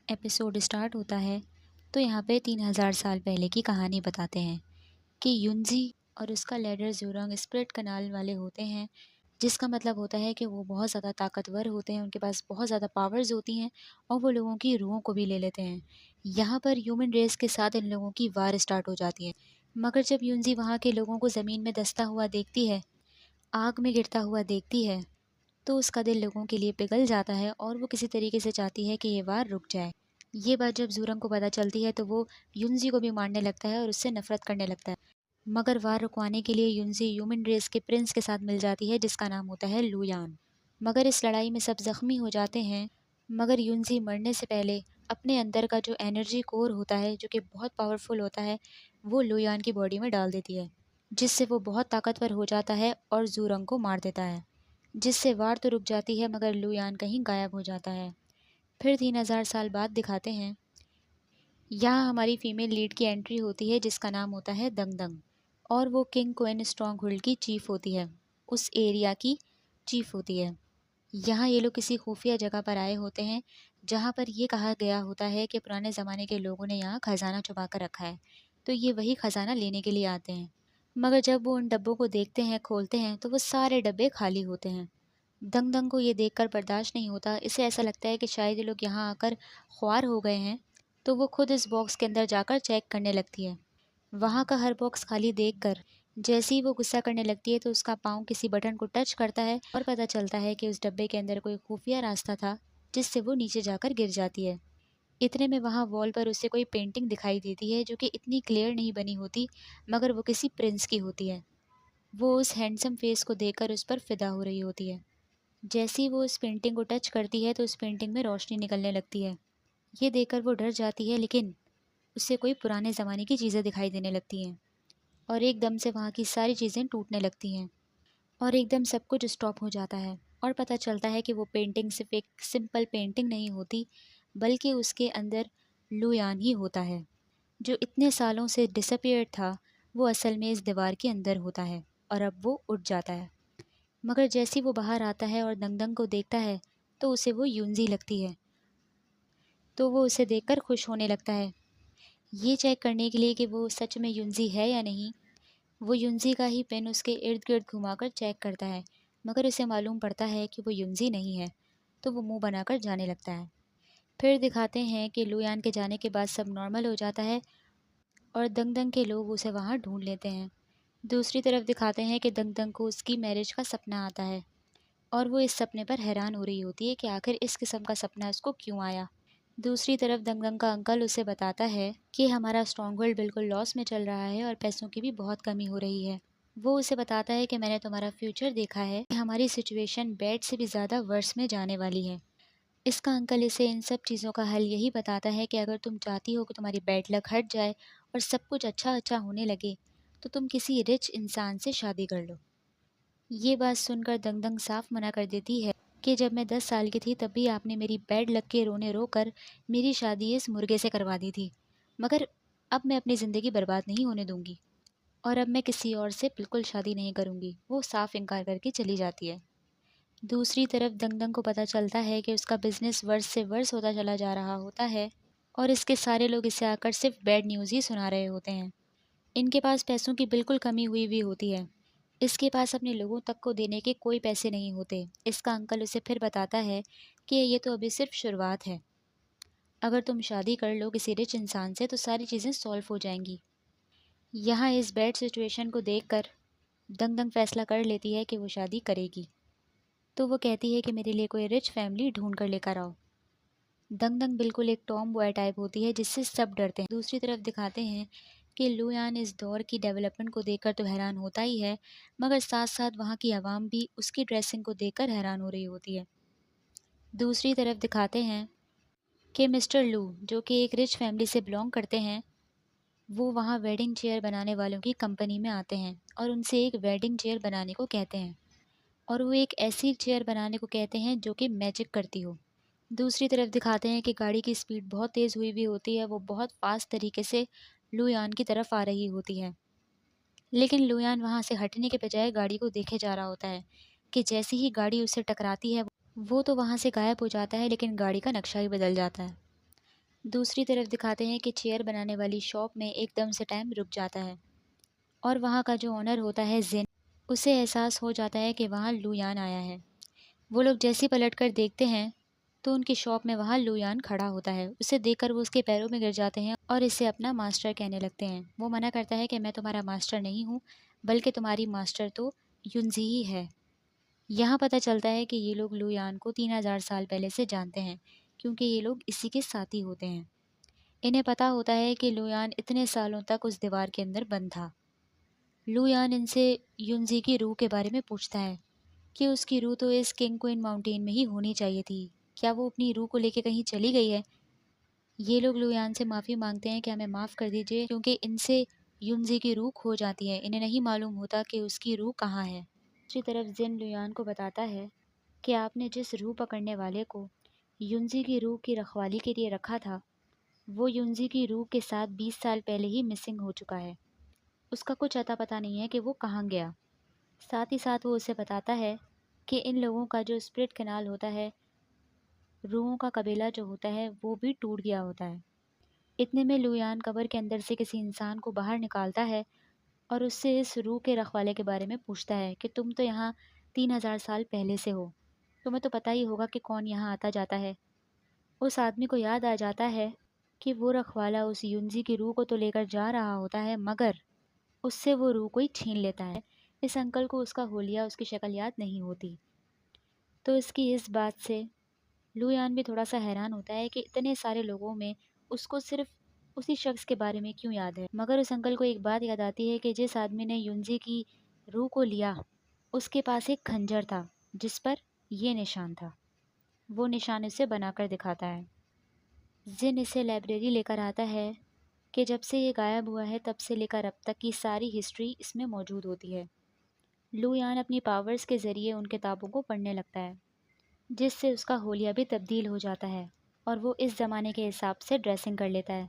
Episode start होता है तो यहाँ पे 3000 साल पहले की कहानी बताते हैं कि युनजी और उसका लीडर ज़ूरंग स्प्लिट कनाल वाले होते हैं, जिसका मतलब होता है कि वो बहुत ज़्यादा ताकतवर होते हैं, उनके पास बहुत ज़्यादा पावर्स होती हैं और वो लोगों की रूहों को भी ले लेते हैं। यहाँ पर ह्यूमन रेस के साथ इन लोगों की वार स्टार्ट हो जाती है। मगर जब युनजी वहाँ के लोगों को ज़मीन में धंसता हुआ देखती है, आग में गिरता हुआ देखती है, तो उसका दिल लोगों के लिए पिघल जाता है और वो किसी तरीके से चाहती है कि ये वार रुक जाए। ये बात जब ज़ूरंग को पता चलती है तो वो युनजी को भी मारने लगता है और उससे नफरत करने लगता है। मगर वार रुकवाने के लिए युनजी ह्यूमन रेस के प्रिंस के साथ मिल जाती है, जिसका नाम होता है लुयान। मगर इस लड़ाई में सब जख्मी हो जाते हैं। मगर युनजी मरने से पहले अपने अंदर का जो एनर्जी कोर होता है, जो कि बहुत पावरफुल होता है, वो लुयान की बॉडी में डाल देती है, जिससे वो बहुत ताकतवर हो जाता है और ज़ूरंग को मार देता है। जिससे वार तो रुक जाती है मगर लुयान कहीं गायब हो जाता है। फिर 3000 साल बाद दिखाते हैं, यहाँ हमारी फीमेल लीड की एंट्री होती है, जिसका नाम होता है दंग दंग, और वो किंग क्वीन स्ट्रॉन्ग होल्ड की चीफ होती है, उस एरिया की चीफ होती है। यहाँ ये लोग किसी खुफिया जगह पर आए होते हैं, जहाँ पर ये कहा गया होता है कि पुराने ज़माने के लोगों ने यहाँ खजाना छुपा कर रखा है, तो ये वही खजाना लेने के लिए आते हैं। मगर जब वो उन डब्बों को देखते हैं, खोलते हैं, तो वो सारे डब्बे खाली होते हैं। दंग दंग को ये देखकर बर्दाश्त नहीं होता, इसे ऐसा लगता है कि शायद ये लोग यहाँ आकर ख्वार हो गए हैं, तो वो खुद इस बॉक्स के अंदर जाकर चेक करने लगती है। वहाँ का हर बॉक्स खाली देखकर जैसे ही वो गुस्सा करने लगती है तो उसका पाँव किसी बटन को टच करता है और पता चलता है कि उस डब्बे के अंदर कोई खुफिया रास्ता था, जिससे वो नीचे जाकर गिर जाती है। इतने में वहाँ वॉल पर उसे कोई पेंटिंग दिखाई देती है, जो कि इतनी क्लियर नहीं बनी होती, मगर वो किसी प्रिंस की होती है। वो उस हैंडसम फेस को देखकर उस पर फिदा हो रही होती है। जैसे ही वो उस पेंटिंग को टच करती है तो उस पेंटिंग में रोशनी निकलने लगती है। ये देखकर वो डर जाती है, लेकिन उससे कोई पुराने ज़माने की चीज़ें दिखाई देने लगती हैं और एकदम से वहाँ की सारी चीज़ें टूटने लगती हैं और एकदम सब कुछ स्टॉप हो जाता है। और पता चलता है कि वो पेंटिंग सिर्फ एक सिंपल पेंटिंग नहीं होती, बल्कि उसके अंदर लुयान ही होता है, जो इतने सालों से डिसअपियर था। वो असल में इस दीवार के अंदर होता है और अब वो उठ जाता है। मगर जैसे ही वो बाहर आता है और दंगदंग को देखता है तो उसे वो यूंजी लगती है, तो वो उसे देखकर खुश होने लगता है। ये चेक करने के लिए कि वो सच में युंजी है या नहीं, वो युंजी का ही पेन उसके इर्द गिर्द घुमाकर चेक करता है, मगर उसे मालूम पड़ता है कि वो युंजी नहीं है, तो वो मुंह बनाकर जाने लगता है। फिर दिखाते हैं कि लुयान के जाने के बाद सब नॉर्मल हो जाता है और दंग दंग के लोग उसे वहाँ ढूंढ लेते हैं। दूसरी तरफ दिखाते हैं कि दंग दंग को उसकी मैरिज का सपना आता है और वो इस सपने पर हैरान हो रही होती है कि आखिर इस किस्म का सपना उसको क्यों आया। दूसरी तरफ दंगदंग का अंकल उसे बताता है कि हमारा स्ट्रॉन्ग होल्ड बिल्कुल लॉस में चल रहा है और पैसों की भी बहुत कमी हो रही है। वो उसे बताता है कि मैंने तुम्हारा फ्यूचर देखा है, हमारी सिचुएशन बैड से भी ज़्यादा वर्स में जाने वाली है। इसका अंकल इसे इन सब चीज़ों का हल यही बताता है कि अगर तुम चाहती हो कि तुम्हारी बैड लक हट जाए और सब कुछ अच्छा अच्छा होने लगे, तो तुम किसी रिच इंसान से शादी कर लो। ये बात सुनकर दंगदंग साफ मना कर देती है कि जब मैं 10 साल की थी तब भी आपने मेरी बैड लक के रोने रोकर मेरी शादी इस मुर्गे से करवा दी थी, मगर अब मैं अपनी ज़िंदगी बर्बाद नहीं होने दूंगी और अब मैं किसी और से बिल्कुल शादी नहीं करूंगी। वो साफ इनकार करके चली जाती है। दूसरी तरफ दंगदंग को पता चलता है कि उसका बिजनेस वर्स से वर्स होता चला जा रहा होता है और इसके सारे लोग इसे आकर सिर्फ बैड न्यूज़ ही सुना रहे होते हैं। इनके पास पैसों की बिल्कुल कमी हुई भी होती है, इसके पास अपने लोगों तक को देने के कोई पैसे नहीं होते। इसका अंकल उसे फिर बताता है कि ये तो अभी सिर्फ शुरुआत है, अगर तुम शादी कर लो किसी रिच इंसान से तो सारी चीज़ें सॉल्व हो जाएंगी। यहाँ इस बैड सिचुएशन को देखकर दंग फैसला कर लेती है कि वो शादी करेगी। तो वो कहती है कि मेरे लिए कोई रिच फैमिली ढूंढ कर लेकर आओ। दंग बिल्कुल एक टॉम बॉय टाइप होती है, जिससे सब डरते हैं। दूसरी तरफ दिखाते हैं कि लुयान इस दौर की डेवलपमेंट को देखकर तो हैरान होता ही है, मगर साथ साथ वहाँ की आवाम भी उसकी ड्रेसिंग को देखकर हैरान हो रही होती है। दूसरी तरफ दिखाते हैं कि मिस्टर लू, जो कि एक रिच फैमिली से बिलोंग करते हैं, वो वहाँ वेडिंग चेयर बनाने वालों की कंपनी में आते हैं और उनसे एक वेडिंग चेयर बनाने को कहते हैं, और वो एक ऐसी चेयर बनाने को कहते हैं जो कि मैजिक करती हो। दूसरी तरफ दिखाते हैं कि गाड़ी की स्पीड बहुत तेज़ हुई भी होती है, वो बहुत फास्ट तरीके से लुयान की तरफ आ रही होती है, लेकिन लुयान वहाँ से हटने के बजाय गाड़ी को देखे जा रहा होता है कि जैसे ही गाड़ी उससे टकराती है वो तो वहाँ से गायब हो जाता है, लेकिन गाड़ी का नक्शा ही बदल जाता है। दूसरी तरफ दिखाते हैं कि चेयर बनाने वाली शॉप में एकदम से टाइम रुक जाता है और वहाँ का जो ओनर होता है जिन, उसे एहसास हो जाता है कि वहाँ लुयान आया है। वो लोग जैसे ही पलट कर देखते हैं तो उनकी शॉप में वहाँ लुयान खड़ा होता है। उसे देखकर वो उसके पैरों में गिर जाते हैं और इसे अपना मास्टर कहने लगते हैं। वो मना करता है कि मैं तुम्हारा मास्टर नहीं हूँ, बल्कि तुम्हारी मास्टर तो युनजी ही है। यहाँ पता चलता है कि ये लोग लुयान को 3000 साल पहले से जानते हैं, क्योंकि ये लोग इसी के साथी होते हैं। इन्हें पता होता है कि लुयान इतने सालों तक उस दीवार के अंदर बंद था। लुयान इनसे युनजी की रूह के बारे में पूछता है कि उसकी रूह तो इस किंग क्वीन माउंटेन में ही होनी चाहिए थी। क्या वो अपनी रूह को लेके कहीं चली गई है? ये लोग लुयान से माफ़ी मांगते हैं कि हमें माफ़ कर दीजिए, क्योंकि इनसे युनजी की रूह खो जाती है। इन्हें नहीं मालूम होता कि उसकी रूह कहाँ है। दूसरी तरफ जिन लुयान को बताता है कि आपने जिस रूह पकड़ने वाले को युनजी की रूह की रखवाली के लिए रखा था, वो युनजी की रूह के साथ 20 साल पहले ही मिसिंग हो चुका है। उसका कुछ अता पता नहीं है कि वो कहाँ गया। साथ ही साथ वो उसे बताता है कि इन लोगों का जो स्पिरिट कैनाल होता है, रूहों का कबीला जो होता है, वो भी टूट गया होता है। इतने में लुयान कब्र के अंदर से किसी इंसान को बाहर निकालता है और उससे इस रूह के रखवाले के बारे में पूछता है कि तुम तो यहाँ 3000 साल पहले से हो, तुम्हें तो पता ही होगा कि कौन यहाँ आता जाता है। उस आदमी को याद आ जाता है कि वो रखवाला उस युनजी की रूह को तो लेकर जा रहा होता है, मगर उससे वो रूह कोई छीन लेता है। इस अंकल को उसका होलिया, उसकी शक्ल याद नहीं होती। तो इसकी इस बात से लुयान भी थोड़ा सा हैरान होता है कि इतने सारे लोगों में उसको सिर्फ उसी शख्स के बारे में क्यों याद है। मगर उस अंकल को एक बात याद आती है कि जिस आदमी ने युनजी की रूह को लिया, उसके पास एक खंजर था जिस पर ये निशान था। वो निशान इसे बनाकर दिखाता है। जिन इसे लाइब्रेरी लेकर आता है कि जब से ये गायब हुआ है तब से लेकर अब तक की सारी हिस्ट्री इसमें मौजूद होती है। लुयान अपनी पावर्स के ज़रिए उन किताबों को पढ़ने लगता है, जिससे उसका होलिया भी तब्दील हो जाता है और वो इस ज़माने के हिसाब से ड्रेसिंग कर लेता है।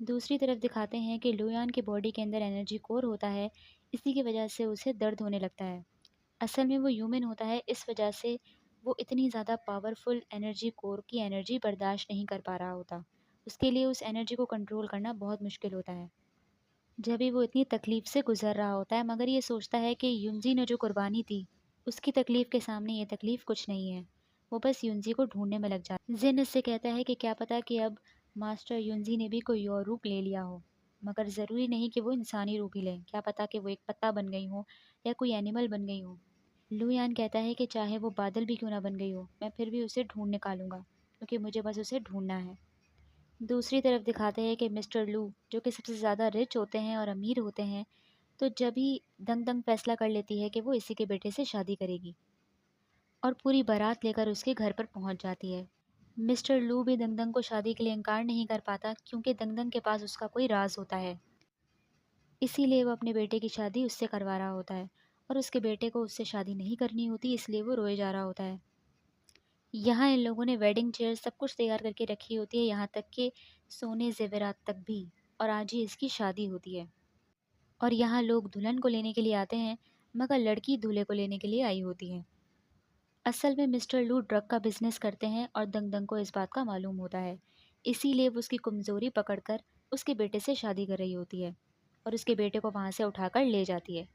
दूसरी तरफ दिखाते हैं कि लुयान की बॉडी के अंदर एनर्जी कोर होता है, इसी की वजह से उसे दर्द होने लगता है। असल में वो ह्यूमन होता है, इस वजह से वो इतनी ज़्यादा पावरफुल एनर्जी कोर की एनर्जी बर्दाश्त नहीं कर पा रहा होता। उसके लिए उस एनर्जी को कंट्रोल करना बहुत मुश्किल होता है। जब भी वो इतनी तकलीफ़ से गुज़र रहा होता है, मगर ये सोचता है कि युनजी ने जो कुर्बानी दी, उसकी तकलीफ़ के सामने ये तकलीफ़ कुछ नहीं है। वो बस युनजी को ढूंढने में लग जाता है। जिन इससे कहता है कि क्या पता कि अब मास्टर युनजी ने भी कोई और रूप ले लिया हो, मगर ज़रूरी नहीं कि वो इंसानी रूप ही लें। क्या पता कि वो एक पत्ता बन गई हो या कोई एनिमल बन गई हो। लुयान कहता है कि चाहे वो बादल भी क्यों ना बन गई हो, मैं फिर भी उसे ढूंढ निकालूंगा, क्योंकि मुझे बस उसे ढूंढना है। दूसरी तरफ दिखाते हैं कि मिस्टर लू, जो कि सबसे ज़्यादा रिच होते हैं और अमीर होते हैं, तो जब ही दंग दंग फैसला कर लेती है कि वो इसी के बेटे से शादी करेगी और पूरी बारात लेकर उसके घर पर पहुंच जाती है। मिस्टर लू भी दंग दंग को शादी के लिए इनकार नहीं कर पाता, क्योंकि दंग दंग के पास उसका कोई राज होता है। इसीलिए वो अपने बेटे की शादी उससे करवा रहा होता है और उसके बेटे को उससे शादी नहीं करनी होती, इसलिए वो रोए जा रहा होता है। यहाँ इन लोगों ने वेडिंग चेयर सब कुछ तैयार करके रखी होती है, यहाँ तक कि सोने जेवरात तक भी। और आज ही इसकी शादी होती है और यहाँ लोग दुल्हन को लेने के लिए आते हैं, मगर लड़की दूल्हे को लेने के लिए आई होती है। असल में मिस्टर लू ड्रग का बिजनेस करते हैं और दंग दंग को इस बात का मालूम होता है। इसीलिए वो उसकी कमज़ोरी पकड़कर उसके बेटे से शादी कर रही होती है और उसके बेटे को वहाँ से उठाकर ले जाती है।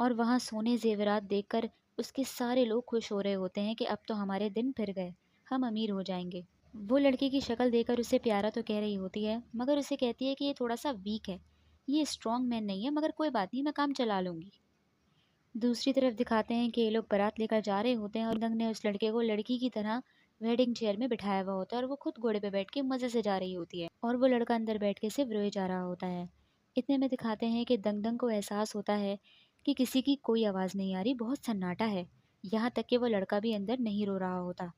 और वहाँ सोने जेवरात देखकर उसके सारे लोग खुश हो रहे होते हैं कि अब तो हमारे दिन फिर गए, हम अमीर हो जाएंगे। वो लड़के की शक्ल देखकर उसे प्यारा तो कह रही होती है, मगर उसे कहती है कि ये थोड़ा सा वीक है, ये स्ट्रॉन्ग मैन नहीं है, मगर कोई बात नहीं, मैं काम चला लूँगी। दूसरी तरफ दिखाते हैं कि ये लोग बारात लेकर जा रहे होते हैं और दंग ने उस लड़के को लड़की की तरह वेडिंग चेयर में बिठाया हुआ होता है और वो खुद घोड़े पे बैठ के मज़े से जा रही होती है और वो लड़का अंदर बैठ के सिर्फ रोए जा रहा होता है। इतने में दिखाते हैं कि दंग दंग को एहसास होता है कि किसी की कोई आवाज़ नहीं आ रही, बहुत सन्नाटा है। यहाँ तक कि वो लड़का भी अंदर नहीं रो रहा होता।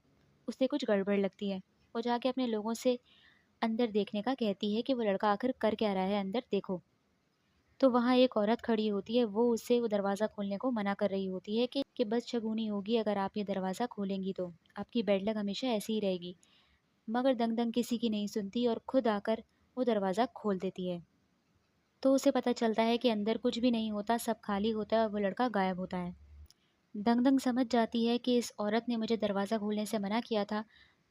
उसे कुछ गड़बड़ लगती है। वो जाके अपने लोगों से अंदर देखने का कहती है कि वो लड़का आखिर कर क्या रहा है, अंदर देखो। तो वहाँ एक औरत खड़ी होती है, वो उससे वो दरवाज़ा खोलने को मना कर रही होती है कि बदशगुनी होगी अगर आप ये दरवाज़ा खोलेंगी तो आपकी बैड लक हमेशा ऐसी ही रहेगी। मगर दंग दंग किसी की नहीं सुनती और खुद आकर वो दरवाज़ा खोल देती है। तो उसे पता चलता है कि अंदर कुछ भी नहीं होता, सब खाली होता है और वो लड़का गायब होता है। दंग दंग समझ जाती है कि इस औरत ने मुझे दरवाज़ा खोलने से मना किया था,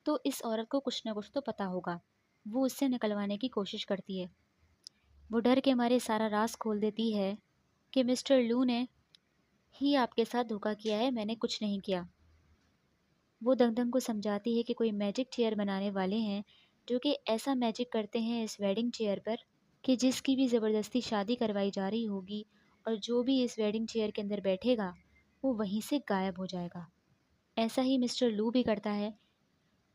तो इस औरत को कुछ ना कुछ तो पता होगा। वो उससे निकलवाने की कोशिश करती है। वो डर के मारे सारा राज खोल देती है कि मिस्टर लू ने ही आपके साथ धोखा किया है, मैंने कुछ नहीं किया। वो दंगदंग को समझाती है कि कोई मैजिक चेयर बनाने वाले हैं जो कि ऐसा मैजिक करते हैं इस वेडिंग चेयर पर कि जिसकी भी ज़बरदस्ती शादी करवाई जा रही होगी और जो भी इस वेडिंग चेयर के अंदर बैठेगा वो वहीं से गायब हो जाएगा। ऐसा ही मिस्टर लू भी करता है।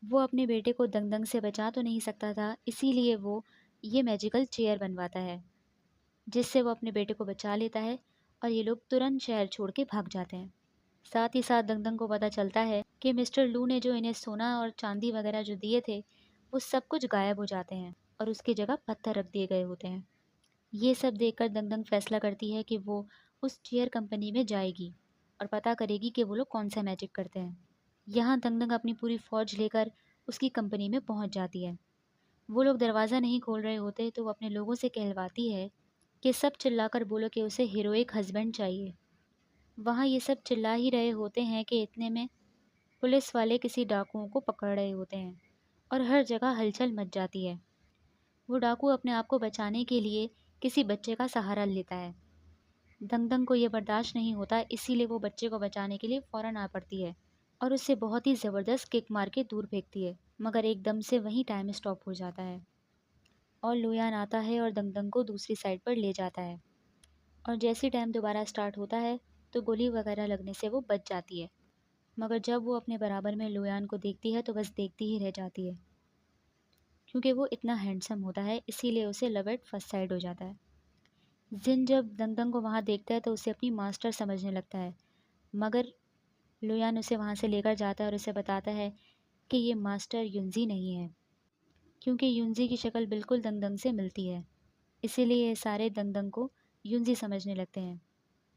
वो अपने बेटे को दंगदंग से बचा तो नहीं सकता था, इसीलिए वो ये मैजिकल चेयर बनवाता है जिससे वो अपने बेटे को बचा लेता है और ये लोग तुरंत शहर छोड़ के भाग जाते हैं। साथ ही साथ दंगदंग को पता चलता है कि मिस्टर लू ने जो इन्हें सोना और चांदी वगैरह जो दिए थे वो सब कुछ गायब हो जाते हैं और उसकी जगह पत्थर रख दिए गए होते हैं। ये सब देखकर दंगदंग फैसला करती है कि वो उस चेयर कंपनी में जाएगी और पता करेगी कि वो लोग कौन सा मैजिक करते हैं। यहाँ दंगदंग अपनी पूरी फौज लेकर उसकी कंपनी में पहुँच जाती है। वो लोग दरवाज़ा नहीं खोल रहे होते तो वो अपने लोगों से कहलवाती है कि सब चिल्लाकर बोलो कि उसे हीरोइक हस्बैंड चाहिए। वहाँ ये सब चिल्ला ही रहे होते हैं कि इतने में पुलिस वाले किसी डाकुओं को पकड़ रहे होते हैं और हर जगह हलचल मच जाती है। वो डाकू अपने आप को बचाने के लिए किसी बच्चे का सहारा लेता है। दंगदंग को ये बर्दाश्त नहीं होता, इसीलिए वो बच्चे को बचाने के लिए फ़ौरन आ पड़ती है और उससे बहुत ही ज़बरदस्त किक मार के दूर फेंकती है, मगर एकदम से वहीं टाइम स्टॉप हो जाता है और लुयान आता है और दंगदंग को दूसरी साइड पर ले जाता है। और जैसे टाइम दोबारा स्टार्ट होता है तो गोली वगैरह लगने से वो बच जाती है, मगर जब वो अपने बराबर में लुयान को देखती है तो बस देखती ही रह जाती है, क्योंकि वो इतना हैंडसम होता है, इसीलिए उसे लव एट फर्स्ट साइड हो जाता है। जिन जब दंगदंग को वहाँ देखता है तो उसे अपनी मास्टर समझने लगता है, मगर लुयान उसे वहाँ से लेकर जाता है और उसे बताता है कि ये मास्टर युनजी नहीं है, क्योंकि युनजी की शक्ल बिल्कुल दंगदंग से मिलती है। इसीलिए ये सारे दंगदंग को युनजी समझने लगते हैं,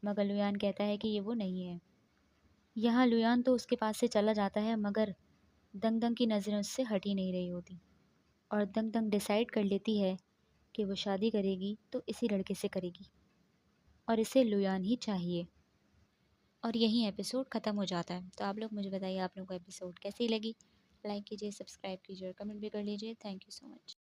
मगर लुयान कहता है कि ये वो नहीं है। यहाँ लुयान तो उसके पास से चला जाता है, मगर दंगदंग की नज़रें उससे हट ही नहीं रही होती और दंगदंग डिसाइड कर लेती है कि वो शादी करेगी तो इसी लड़के से करेगी और इसे लुयान ही चाहिए। और यहीं एपिसोड ख़त्म हो जाता है। तो आप लोग मुझे बताइए आप लोगों को एपिसोड कैसी लगी। लाइक कीजिए, सब्सक्राइब कीजिए और कमेंट भी कर लीजिए। Thank you so much.